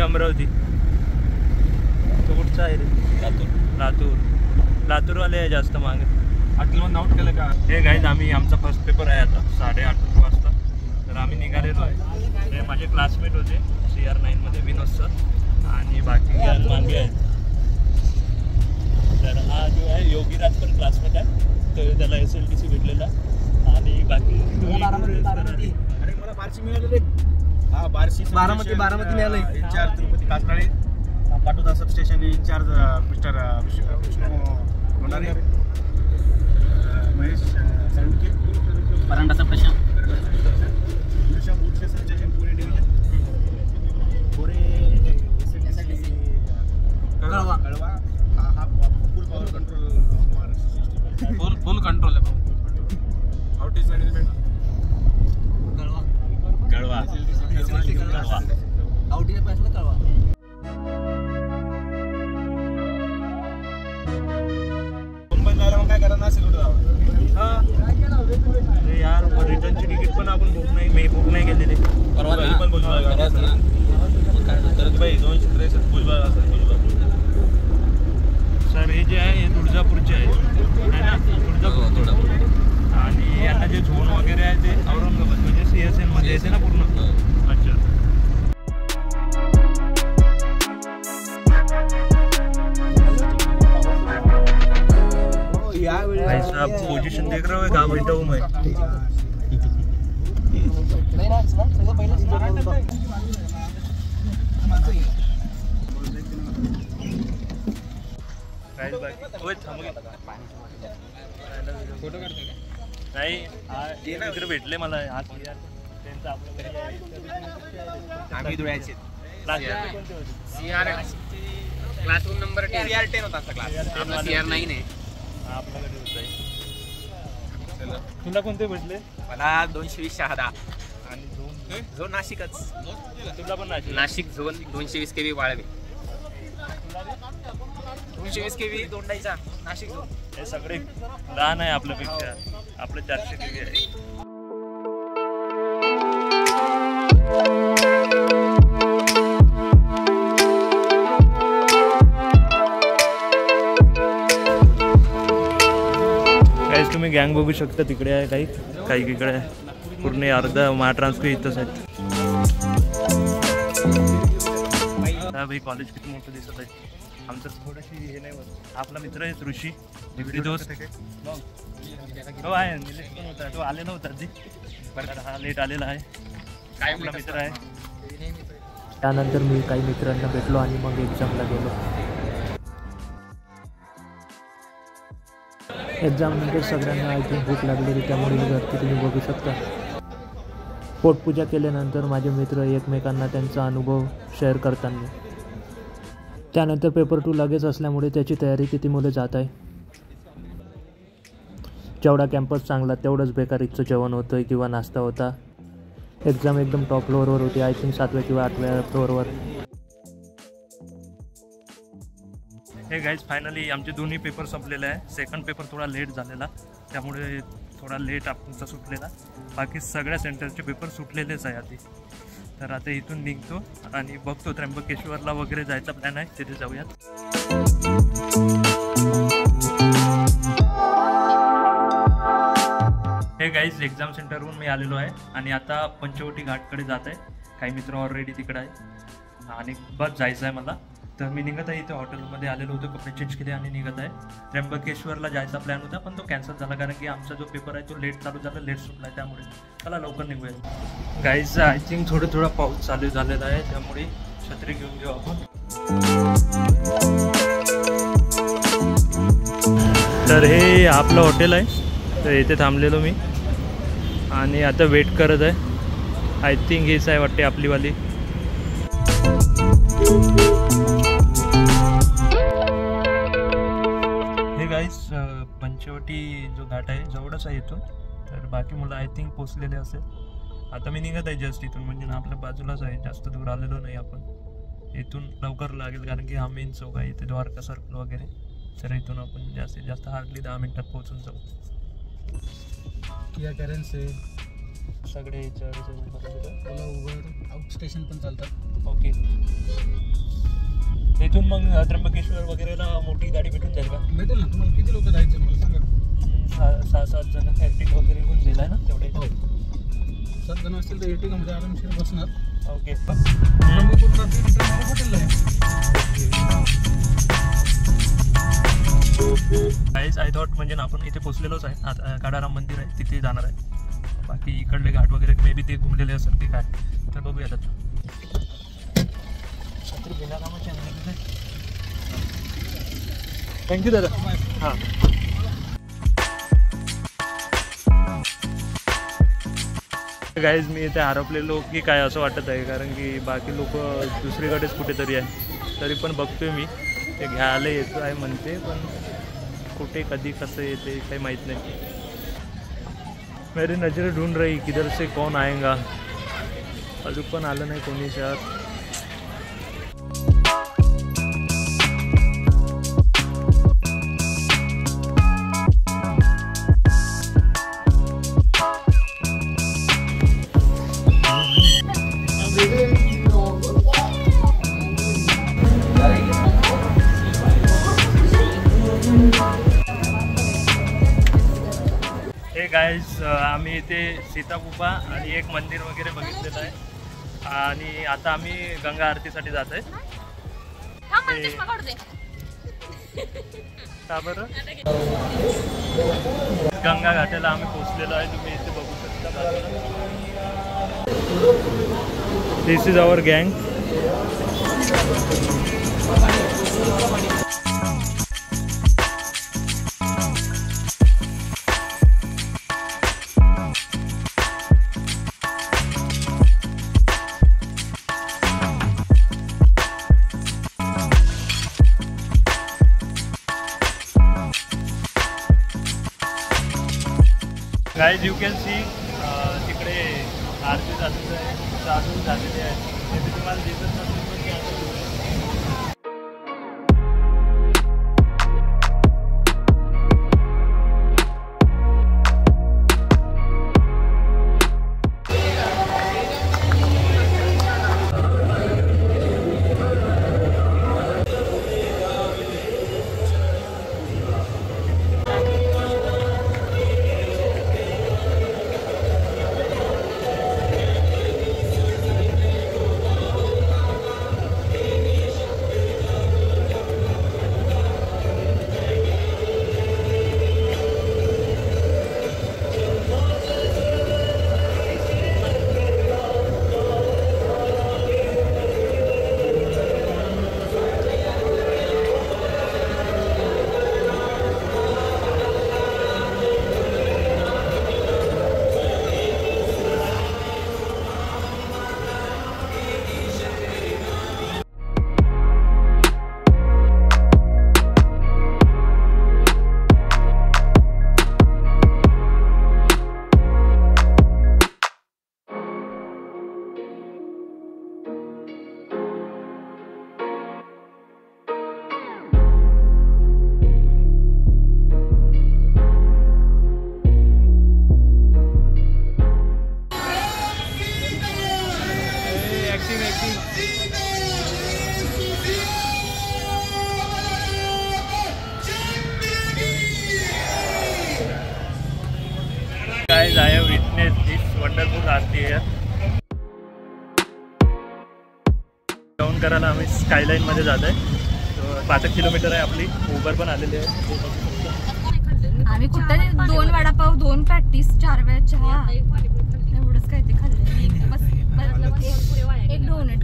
अमरावती. तो कुठचा आहे रे? लातूरवाले आहे जास्त मागे. आठवण आउट केलं का? हे गाईज आम्ही आमचा फर्स्ट पेपर आहे आता 8:30 वाजता. तर आम्ही निघालेलो आहे. हे माझे क्लासमेट होते CR9 मध्ये विनोद सर आणि बाकी गॅंग मागे आहेत. तर हा जो आहे योगीराज पण क्लासमेट आहे. तर त्याला SLTC भेटलेला आणि बाकी अरे मला बारशी मिळालं रे. हा बारशी बारामती मिळालं. Incharge Tirupati Kasnale Patoda substation incharge mister Vishnu Bhandare, Mahesh Salunke, परांडाचा प्रशांत, सबस्टेशन पुणे डिव्हिजन, कोरे कळवा. हा full power control full control आहे. आउटेज मॅनेजमेंट कळवा आउटेज पासून कळवा. काय करा नाशिक अरे यार रिटर्नची तिकीट पण आपण बुक नाही केलेली. सर हे जे आहे हे तुळजापूरचे आहे ना? तुळजापूर. आणि यांना जे झोन वगैरे आहे ते औरंगाबाद म्हणजे CSN मध्ये येते ना पूर्ण. अच्छा. भाई साहब पोजीशन देख रहे हो? कहाँ बैठा हूँ मैं. फोटो काढतो नाही मित्र भेटले मला. हा त्यांचा आम्ही धुळ्याचे क्लासरूम नंबर CR10 होता क्लास. आपला CR9 आहे. आपल्याकडे होत आहे. तुला कोणते भेटले? मला 220 शहादा आणि झोन नाशिकच. तुला पण Nashik zone 220 kV Walwe. 220 kV Dondaicha Nashik zone. हे सगळे लहान आहे आपल्यापेक्षा. आपलं 400 kV आहे. तुम्ही गँग बघू शकता. तिकडे आहे काही इकडे आहे. पूर्ण अर्धा महाट्रान्सफर इथंच आहेत. भाई कॉलेज किती मोठं दिसत आहे. आमचं थोडीशी हे नाही होत. आपला मित्र आहे ऋषी दोस्त. हो आहे निलेश पण होता. तो आलेला होता आधी. बरं हा लेट आलेला आहे. काय आपला मित्र आहे. त्यानंतर मी काही मित्रांना भेटलो आणि मग एक्झामला गेलो. एक्झामनंतर सगळ्यांना आय थिंक भूक लागलेली, त्यामुळे घरती तुम्ही बघू शकता. पोटपूजा केल्यानंतर माझे मित्र एकमेकांना त्यांचा अनुभव शेअर करताना. त्यानंतर पेपर 2 लगेच असल्यामुळे त्याची तयारी किती मुलं जात आहे. जेवढा कॅम्पस चांगला तेवढंच बेकारीचं जेवण होतं किंवा नाश्ता होता. एक्झाम एकदम टॉप फ्लोअरवर होती. आय थिंक 7व्या किंवा 8व्या फ्लोअरवर. हे गाईज फायनली आमचे दोन्ही पेपर संपलेले आहे. सेकंड पेपर थोडा लेट झालेला, त्यामुळे थोडा लेट आमचा सुटलेला. बाकी सगळ्या सेंटरचे पेपर सुटलेलेच आहे आधी. तर आता इथून निघतो आणि बघतो त्र्यंबकेश्वरला वगैरे जायचा प्लॅन आहे. तिथे जाऊयात. हे गाईज एक्झाम सेंटरवरून मी आलेलो आहे आणि आता पंचवटी घाटकडे जात आहे. काही मित्र ऑलरेडी तिकडे आहे आणि बस जायचं आहे मला. तर मी निघत आहे. इथे हॉटेलमध्ये आलेलो होतो, कपडे चेंज केले आणि निघत आहे. त्र्यंबकेश्वरला जायचा प्लॅन होता पण तो कॅन्सल झाला, कारण की आमचा जो पेपर आहे तो लेट चालू झाला, लेट सुटला आहे. त्यामुळे चला लवकर निघूया. गाईज आय थिंक थोडा पाऊस चालू झालेला आहे, त्यामुळे छत्री घेऊन घेऊ आपण. तर हे आपलं हॉटेल आहे. तर इथे थांबलेलो मी आणि आता वेट करत आहे. आय थिंक हेच आहे वाटते आपलीवाली. हे गाईस पंचवटी जो घाट आहे जवळच आहे इथून. तर बाकी मुलं आय थिंक पोचलेले असेल. आता मी निघत आहे जस्ट इथून, म्हणजे ना आपल्या बाजूलाच आहे, जास्त दूर आलेलो नाही आपण. इथून लवकर लागेल कारण की हा मेन चौक आहे इथे, द्वारका सर्कल वगैरे. तर इथून आपण जास्तीत जास्त हार्डली 10 मिनिटात पोहोचून जाऊ. क्या करें से सगळे ओला उबर आउट स्टेशन पण चालतात. ओके. इथून मग त्र्यंबकेश्वर वगैरेला मोठी गाडी भेटून जाईल का? भेटेल ना. तुम्हाला किती लोक जायचे मला सांगा. 6-7 जण Ertiga वगैरे होऊन जाईल ना तेवढे? हो 7 जण असतील तर Ertiga मध्ये आरामशीर बसणार. ओके. हॉटेलला आय थॉट म्हणजे ना आपण इथे पोचलेलोच आहे. आता काडाराम मंदिर आहे तिथे जाणार आहे. बाकी इकडले घाट वगैरे मे बी ते घुमलेले असेल ते काय तर बघूयात आता. छत्री बिना कामाची आणली तिथे. थँक्यू दादा. हां गाईज मी इथे हरपलेलो की काय असं वाटत आहे, कारण की बाकी लोक दुसरीकडेच कुठेतरी आहे. तरी पण बघतोय मी ते घ्यायला येतो आहे म्हणते, पण कुठे कधी कसं येते काही माहीत नाही. मेरी नजर ढूंढ रही किधर से कौन आएगा. अजून पण आलं नाही कोणी शहर. हे गाईज आम्ही इथे सीतागुफा आणि एक मंदिर वगैरे बघितलेलं आहे आणि आता आम्ही गंगा आरतीसाठी जात आहे. का बरं? गंगा घाटाला आम्ही पोचलेलो आहे. तुम्ही इथे बघू शकता. दिस इज आवर गँग. गाईज यू कॅन सी तिकडे आरती चालू झालेली आहे. ते तुम्हाला दिसत नसेल पण की आता guys, I have witnessed this wonderful Aarti here. Down करायला आम्ही स्कायलाईन मध्ये जात आहे. 5 किलोमीटर आहे आपली. उबर पण आलेली आहे. आम्ही कुठे 2 वडापाव 2 पॅटीस 4 वेळा चहा एवढंच काय ते खाल्लं. बस एक डोनेट.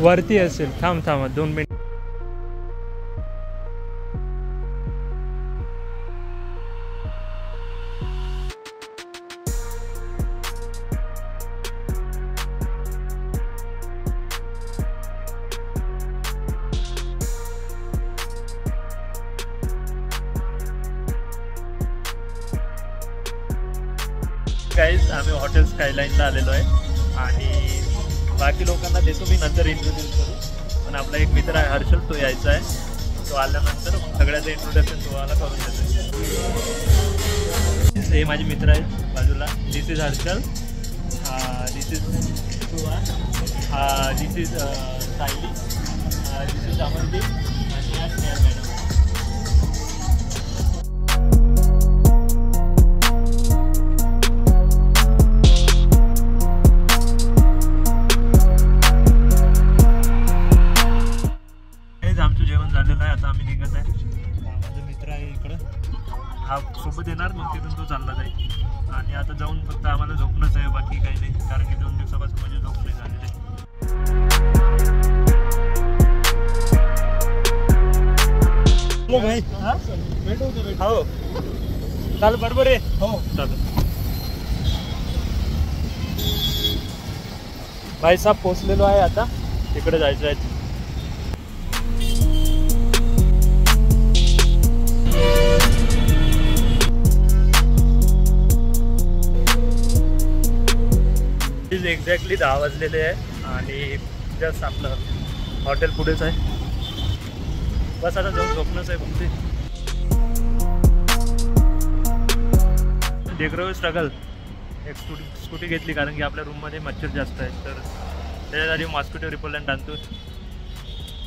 वरती असेल. थांब 2 मिनिट. गाईज आम्ही हॉटेल स्कायलाईनला आलेलो आहे आणि बाकी लोकांना देतो मी नंतर इंट्रोड्यूस करू, पण आपला एक मित्र आहे हर्षल, तो यायचा आहे. तो आल्यानंतर मग सगळ्याचं इंट्रोडक्शन तुम्हाला करून देतो. हे माझे मित्र आहेत बाजूला. This is Harshal, this is this is Sayali, this is Amandeep आणि या स्नेहल मॅडम. आमचं जेवण झालेलं आहे, आता आम्ही निघत आहे. माझा मित्र आहे इकडं, हा सोबत येणार, मग तिथून तो चालला जाईल. आणि आता जाऊन फक्त आम्हाला झोपणंच आहे, बाकी काही नाही, कारण की 2 दिवसापासून माझी झोप नाही झालेली आहे. हो चाल बरोबर आहे. हो चालेल. भाई साहेब पोचलेलो आहे, आता तिकडे जायचं आहे. एक्झॅक्टली 10 वाजलेले आहे आणि जस्ट आपलं हॉटेल पुढेच आहे. बस आता जाऊन झोपणंच आहे फक्त. डेग्रो स्ट्रगल. एक स्कूटी घेतली कारण की आपल्या रूममध्ये मच्छर जास्त आहे, तर त्याच्यासाठी मॉस्किटो रिपेलंट आणतो.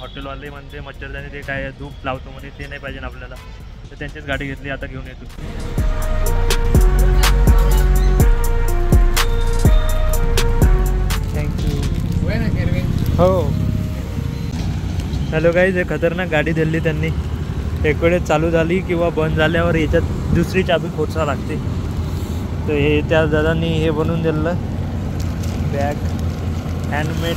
हॉटेलवाले म्हणते मच्छरदाणी ते काय धूप लावतो म्हणे, ते नाही पाहिजे आपल्याला, तर त्यांचीच गाडी घेतली, आता घेऊन येतो. हो हॅलो गाईज, हे खतरनाक गाडी दिली त्यांनी. एक वेळेस चालू झाली किंवा बंद झाल्यावर याच्यात दुसरी चाबी खोचा लागते. तर हे त्या दादांनी हे बनवून दिलं बॅग, हँडमेड.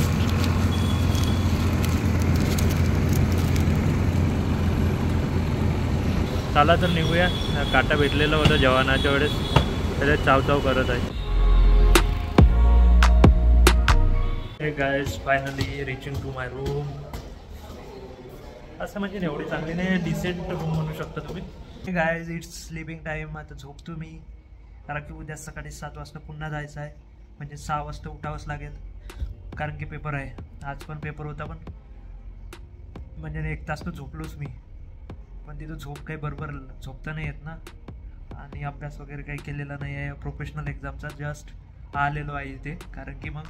चला तर निघूया. काटा भेटलेला होता जवानाच्या वेळेस, त्याच्यात चावचाव करत आहे. Hey guys finally reaching to my room. असं म्हणजे एवढी चांगली नाही, डिसेंट रूम म्हणू शकता तुम्ही. हे गाईज इट्स स्लीपिंग टाईम. आता झोपतो मी, कारण की उद्या सकाळी 7 वाजता पुन्हा जायचं आहे, म्हणजे 6 वाजता उठावंच लागेल, कारण की पेपर आहे. आज पण पेपर होता, पण म्हणजे 1 तास तर झोपलोच मी, पण तिथं झोप काही बरोबर झोपता नाही येत ना, आणि अभ्यास वगैरे काही केलेला नाही आहे. प्रोफेशनल एक्झामचा जस्ट आलेलो आहे इथे, कारण की मग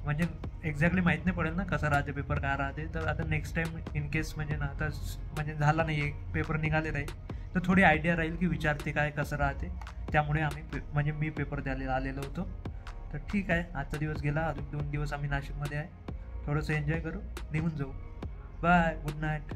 म्हणजे एक्झॅक्टली माहीत नाही पडेल ना कसं राहते पेपर, काय राहते. तर आता नेक्स्ट टाईम इन केस म्हणजे ना, आता म्हणजे झाला नाही एक पेपर निघाले राहील, तर थोडी आयडिया राहील की विचारते काय कसं राहते. त्यामुळे आम्ही म्हणजे मी पेपर द्यायला आलेलो होतो. तर ठीक आहे, आजचा दिवस गेला, अजून 2 दिवस आम्ही नाशिकमध्ये आहे, थोडंसं एन्जॉय करू, निघून जाऊ. Bye, good night.